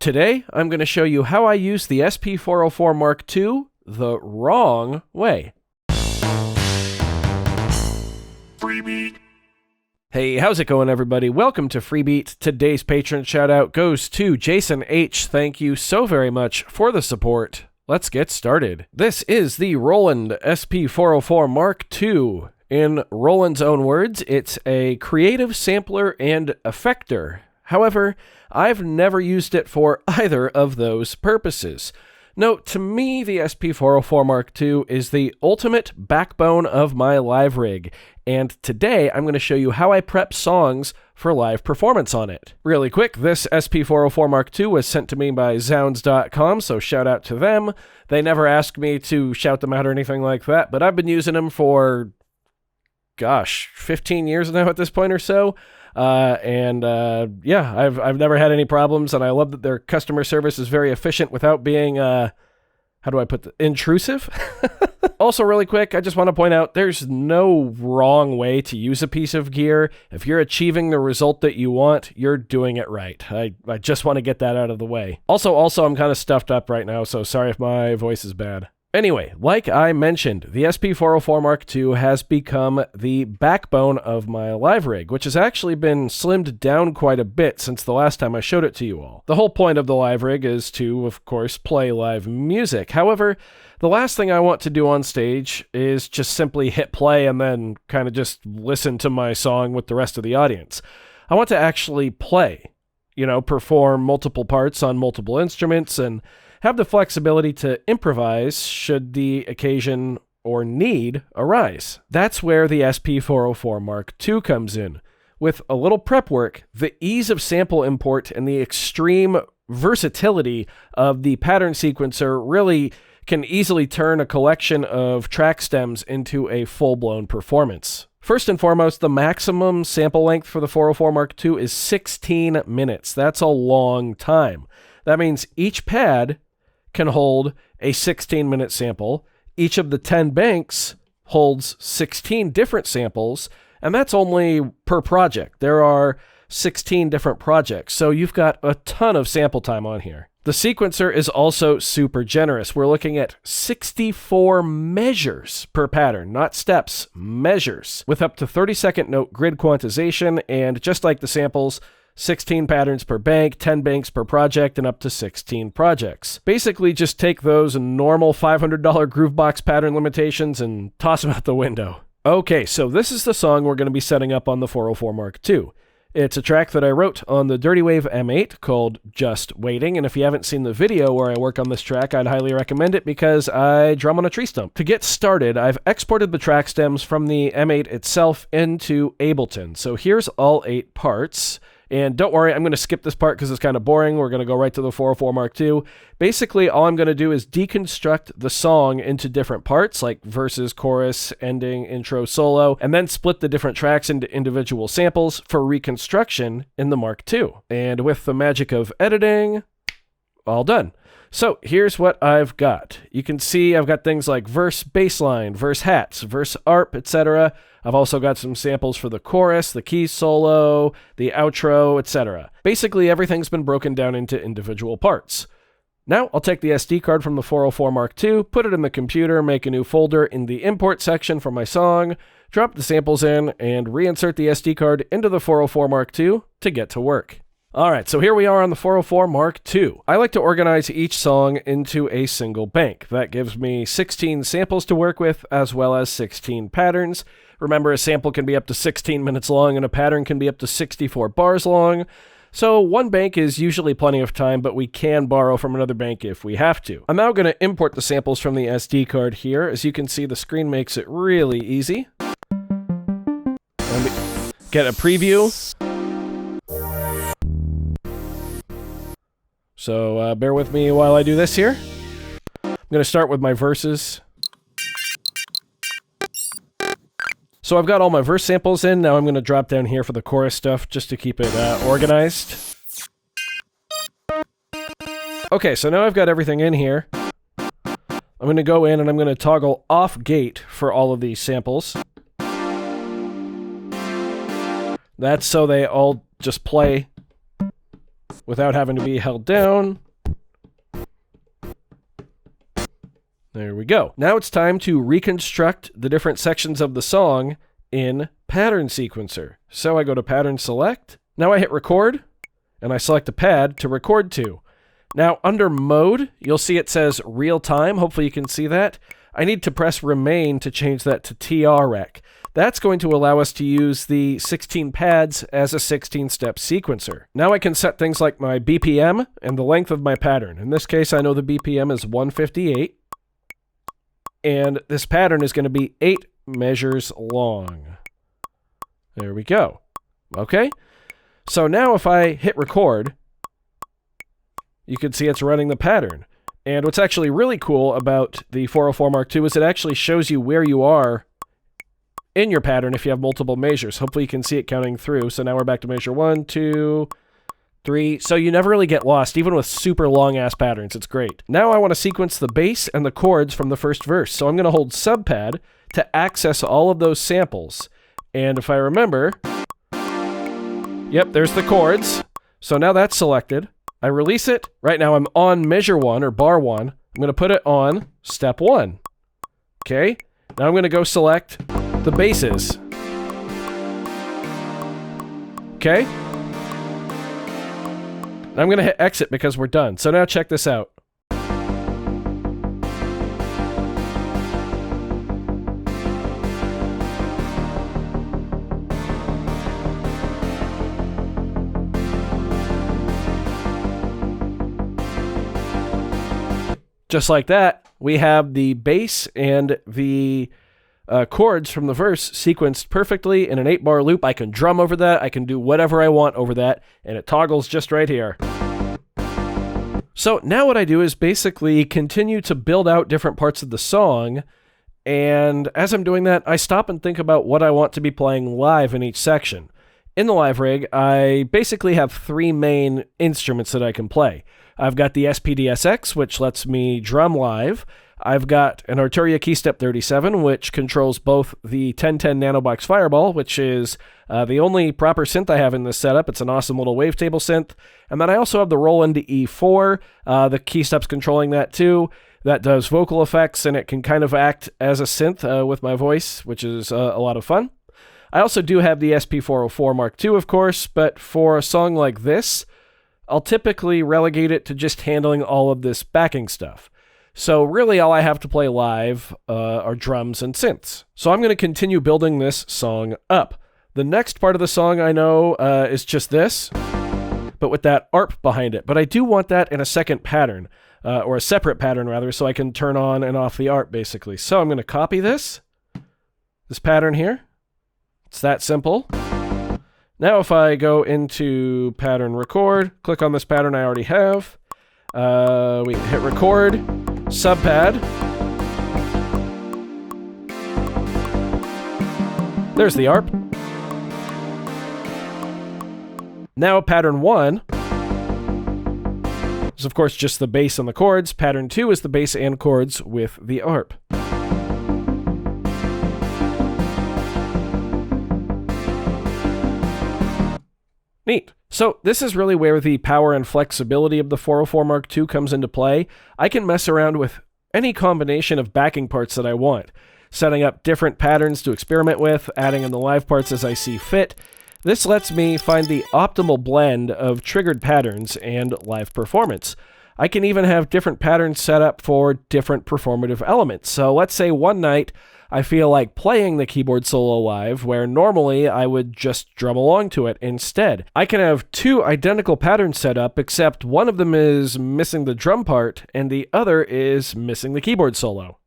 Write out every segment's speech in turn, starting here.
Today, I'm going to show you how I use the SP-404 Mark II the wrong way. Freebie. Hey, how's it going, everybody? Welcome to Freebeat. Today's patron shout-out goes to Jason H. Thank you so very much for the support. Let's get started. This is the Roland SP-404 Mark II. In Roland's own words, it's a creative sampler and effector. However, I've never used it for either of those purposes. Note, to me, the SP-404 Mark II is the ultimate backbone of my live rig, and today I'm going to show you how I prep songs for live performance on it. Really quick, this SP-404 Mark II was sent to me by Zounds.com, so shout out to them. They never asked me to shout them out or anything like that, but I've been using them for, 15 years now at this point or so. Yeah, I've never had any problems, and I love that their customer service is very efficient without being, intrusive? Also, really quick, I just want to point out there's no wrong way to use a piece of gear. If you're achieving the result that you want, you're doing it right. I just want to get that out of the way. Also, I'm kind of stuffed up right now, so sorry if my voice is bad. Anyway, like I mentioned, the SP-404 Mark II has become the backbone of my live rig, which has actually been slimmed down quite a bit since the last time I showed it to you all. The whole point of the live rig is to, of course, play live music. However, the last thing I want to do on stage is just simply hit play and then kind of just listen to my song with the rest of the audience. I want to actually play, perform multiple parts on multiple instruments and have the flexibility to improvise should the occasion or need arise. That's where the SP-404 Mark II comes in. With a little prep work, the ease of sample import and the extreme versatility of the pattern sequencer really can easily turn a collection of track stems into a full-blown performance. First and foremost, the maximum sample length for the 404 Mark II is 16 minutes. That's a long time. That means each pad can hold a 16-minute sample. Each of the 10 banks holds 16 different samples, and that's only per project. There are 16 different projects, so you've got a ton of sample time on here. The sequencer is also super generous. We're looking at 64 measures per pattern, not steps, measures, with up to 30-second note grid quantization, and just like the samples, 16 patterns per bank, 10 banks per project, and up to 16 projects. Basically, just take those normal $500 Groovebox pattern limitations and toss them out the window. Okay, so this is the song we're going to be setting up on the 404 Mark II. It's a track that I wrote on the Dirty Wave M8 called Just Waiting, and if you haven't seen the video where I work on this track, I'd highly recommend it because I drum on a tree stump. To get started, I've exported the track stems from the M8 itself into Ableton. So here's all 8 parts. And don't worry, I'm going to skip this part because it's kind of boring. We're going to go right to the 404 Mark II. Basically, all I'm going to do is deconstruct the song into different parts, like verses, chorus, ending, intro, solo, and then split the different tracks into individual samples for reconstruction in the Mark II. And with the magic of editing, all done. So here's what I've got. You can see I've got things like verse bassline, verse hats, verse arp, etc. I've also got some samples for the chorus, the key solo, the outro, etc. Basically, everything's been broken down into individual parts. Now, I'll take the SD card from the 404 Mark II, put it in the computer, make a new folder in the import section for my song, drop the samples in, and reinsert the SD card into the 404 Mark II to get to work. Alright, so here we are on the 404 Mark II. I like to organize each song into a single bank. That gives me 16 samples to work with, as well as 16 patterns. Remember, a sample can be up to 16 minutes long, and a pattern can be up to 64 bars long. So one bank is usually plenty of time, but we can borrow from another bank if we have to. I'm now going to import the samples from the SD card here. As you can see, the screen makes it really easy. Let me get a preview. So bear with me while I do this here. I'm going to start with my verses. So I've got all my verse samples in. Now I'm going to drop down here for the chorus stuff just to keep it organized. Okay, so now I've got everything in here. I'm going to go in and I'm going to toggle off gate for all of these samples. That's so they all just play without having to be held down. There we go. Now it's time to reconstruct the different sections of the song in Pattern Sequencer. So I go to Pattern Select. Now I hit Record, and I select a pad to record to. Now under Mode, you'll see it says Real Time. Hopefully you can see that. I need to press Remain to change that to TREC. That's going to allow us to use the 16 pads as a 16-step sequencer. Now I can set things like my BPM and the length of my pattern. In this case, I know the BPM is 158. And this pattern is going to be 8 measures long. There we go. Okay. So now if I hit record, you can see it's running the pattern. And what's actually really cool about the 404 Mark II is it actually shows you where you are in your pattern if you have multiple measures. Hopefully you can see it counting through. So now we're back to measure 1, 2, 3. So you never really get lost, even with super long-ass patterns. It's great. Now I want to sequence the bass and the chords from the first verse. So I'm going to hold subpad to access all of those samples. And if I remember, yep, there's the chords. So now that's selected. I release it. Right now I'm on measure 1 or bar 1. I'm going to put it on step 1. Okay. Now I'm going to go select the basses. Okay. I'm going to hit exit because we're done. So now check this out. Just like that, we have the bass and the chords from the verse sequenced perfectly in an 8-bar loop. I can drum over that. I can do whatever I want over that, and it toggles just right here. So now what I do is basically continue to build out different parts of the song, and as I'm doing that, I stop and think about what I want to be playing live in each section. In the live rig, I basically have 3 main instruments that I can play. I've got the SP-DSX, which lets me drum live. I've got an Arturia Keystep 37, which controls both the 1010 Nanobox Fireball, which is the only proper synth I have in this setup. It's an awesome little wavetable synth. And then I also have the Roland E4. The Keystep's controlling that too. That does vocal effects, and it can kind of act as a synth with my voice, which is a lot of fun. I also do have the SP-404 Mark II, of course, but for a song like this, I'll typically relegate it to just handling all of this backing stuff. So really all I have to play live are drums and synths. So I'm going to continue building this song up. The next part of the song I know is just this, but with that ARP behind it. But I do want that in a second pattern, or a separate pattern rather, so I can turn on and off the ARP basically. So I'm going to copy this pattern here. It's that simple. Now if I go into pattern record, click on this pattern I already have, we hit record, subpad, there's the ARP. Now pattern 1 is of course just the bass and the chords, pattern 2 is the bass and chords with the ARP. Neat. So this is really where the power and flexibility of the 404 Mark II comes into play. I can mess around with any combination of backing parts that I want, setting up different patterns to experiment with, adding in the live parts as I see fit. This lets me find the optimal blend of triggered patterns and live performance. I can even have different patterns set up for different performative elements. So let's say one night I feel like playing the keyboard solo live, where normally I would just drum along to it instead. I can have 2 identical patterns set up, except one of them is missing the drum part, and the other is missing the keyboard solo.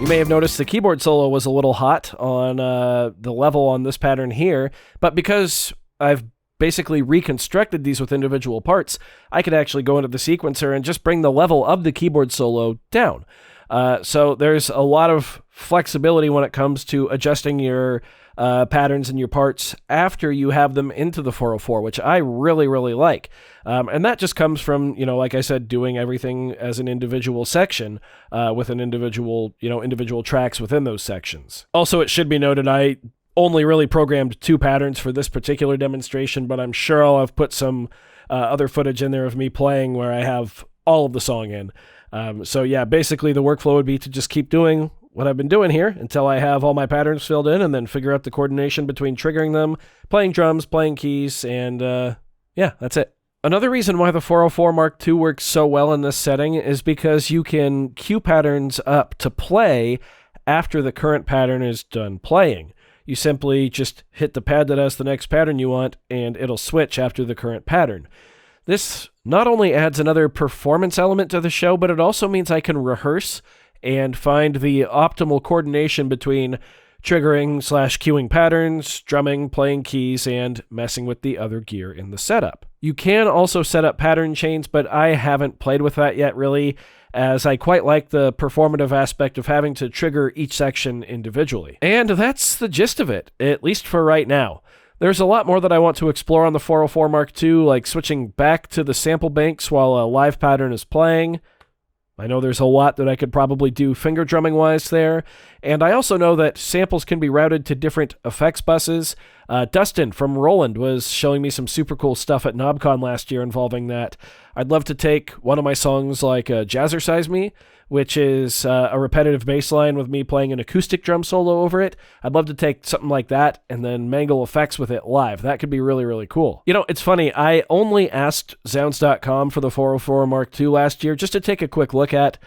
You may have noticed the keyboard solo was a little hot on the level on this pattern here, but because I've basically reconstructed these with individual parts, I could actually go into the sequencer and just bring the level of the keyboard solo down. So there's a lot of flexibility when it comes to adjusting your patterns and your parts after you have them into the 404, which I really, really like. And that just comes from, like I said, doing everything as an individual section with an individual tracks within those sections. Also, it should be noted, I only really programmed 2 patterns for this particular demonstration, but I'm sure I'll have put some other footage in there of me playing where I have all of the song in. So yeah, basically the workflow would be to just keep doing what I've been doing here until I have all my patterns filled in, and then figure out the coordination between triggering them, playing drums, playing keys, and yeah, that's it. Another reason why the 404 Mark II works so well in this setting is because you can cue patterns up to play after the current pattern is done playing. You simply just hit the pad that has the next pattern you want, and it'll switch after the current pattern. This not only adds another performance element to the show, but it also means I can rehearse and find the optimal coordination between triggering/cueing patterns, drumming, playing keys, and messing with the other gear in the setup. You can also set up pattern chains, but I haven't played with that yet really, as I quite like the performative aspect of having to trigger each section individually. And that's the gist of it, at least for right now. There's a lot more that I want to explore on the 404 Mark II, like switching back to the sample banks while a live pattern is playing. I know there's a lot that I could probably do finger drumming wise there, and I also know that samples can be routed to different effects buses. Dustin from Roland was showing me some super cool stuff at KnobCon last year involving that. I'd love to take one of my songs like Jazzercise Me, which is a repetitive bass line with me playing an acoustic drum solo over it. I'd love to take something like that and then mangle effects with it live. That could be really, really cool. It's funny, I only asked Zounds.com for the 404 Mark II last year just to take a quick look at,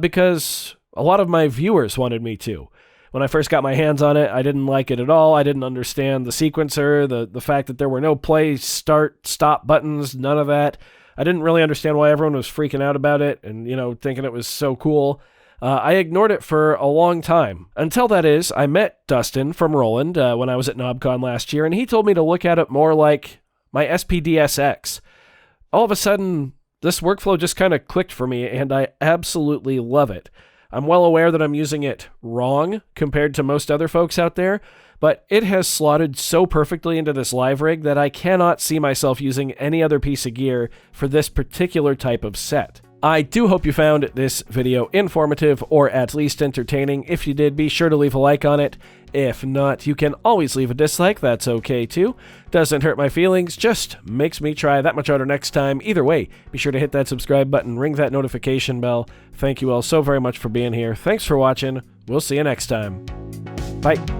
because a lot of my viewers wanted me to. When I first got my hands on it, I didn't like it at all. I didn't understand the sequencer, the fact that there were no play, start, stop buttons, none of that. I didn't really understand why everyone was freaking out about it and, thinking it was so cool. I ignored it for a long time. Until that is, I met Dustin from Roland when I was at KnobCon last year, and he told me to look at it more like my SP-DSX. All of a sudden, this workflow just kind of clicked for me, and I absolutely love it. I'm well aware that I'm using it wrong compared to most other folks out there, but it has slotted so perfectly into this live rig that I cannot see myself using any other piece of gear for this particular type of set. I do hope you found this video informative or at least entertaining. If you did, be sure to leave a like on it. If not, you can always leave a dislike, that's okay too. Doesn't hurt my feelings, just makes me try that much harder next time. Either way, be sure to hit that subscribe button, ring that notification bell. Thank you all so very much for being here. Thanks for watching. We'll see you next time. Bye.